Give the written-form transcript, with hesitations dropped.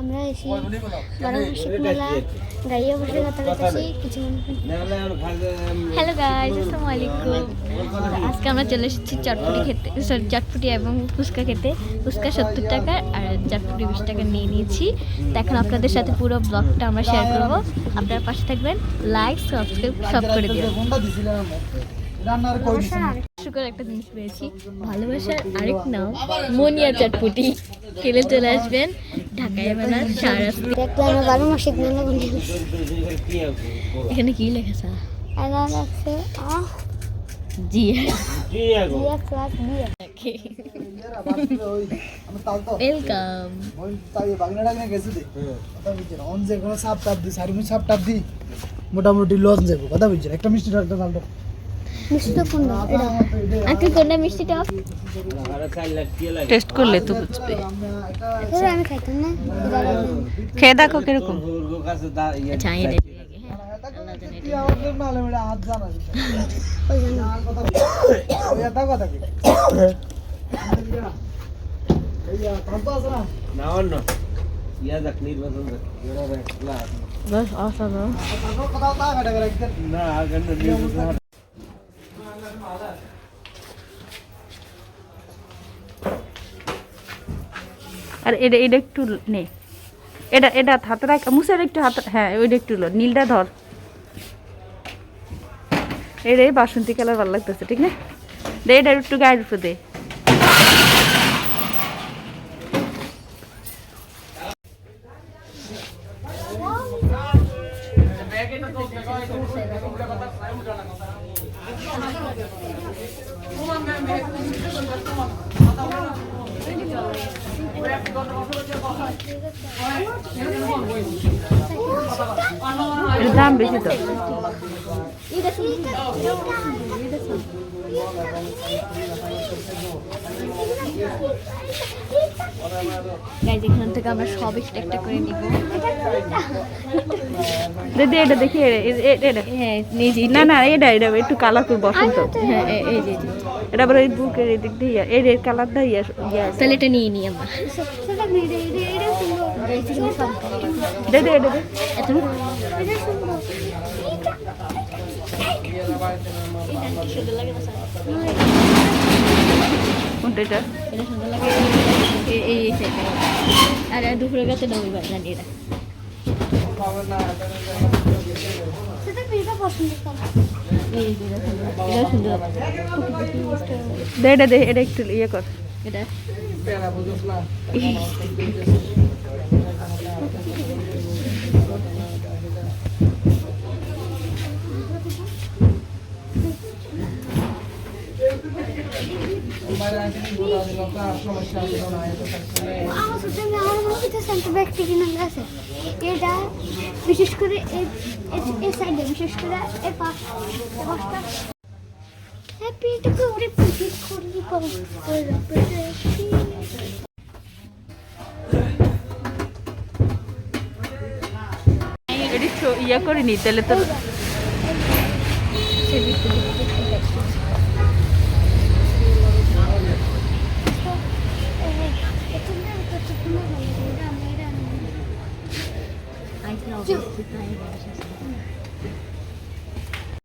আমরা এসে 12 মাসিক মেলা গাড়িয়ে বসে কথা বলতেছি কিছু। হ্যালো গাইস, আসসালামু আলাইকুম। আজকে আমরা চলে এসেছি চটপটি খেতে, সরি চটপটি এবং ফুচকা খেতে। ফুচকা 70 টাকা আর চটপটি 20 টাকা নিয়ে নিয়েছি। তো এখন আপনাদের সাথে পুরো ব্লগটা আমরা শেয়ার করব। আপনারা পাশে থাকবেন, লাইক সাবস্ক্রাইব সব করে দিবেন। শুকর একটা জিনিস পেয়েছি, ভালোবাসার আরেক নাম মনিয়া চটপটি। খেলে চলে আসবেন ঢাকায় মেলা সারাস্তি। এখানে কি লেখা আছে? জিয়া মোটামুটি লস যাবো কথা বুঝছেন। একটা মিষ্টি একটা চালটা টেস্ট করলে তো বুঝবে। খেয়ে দেখো কিরকম। আচ্ছা আর এটা একটু নে, এটা হাতে রাখ, মুসের একটু হাত, হ্যাঁ ওইটা একটু নীলটা ধর। এটা বাসন্তী কালার ভালো লাগতেছে, ঠিক না? দে এটা একটু গায়ের উপরে দে। এর দাম বেশি তো। এখান থেকে আমরা সব একটা করে নিব। এটা দেখি, না না এটা একটু কালার করবো বসন্ত। হ্যাঁ এই যে এটা আবার ওই বুকের এদিক দিয়ে এর কালারটা তাহলে এটা নিয়ে নিই আমরা। দে কোনটা এটা? এটা সুন্দর লাগে এই আর দুপুরে গাছে ডবল জানি এটা দে এটা একটু ইয়ে কর। এটা বিশেষ করে এই সাইডে, বিশেষ করে এই পাঁচটা ইয়ে করিনি তাহলে তো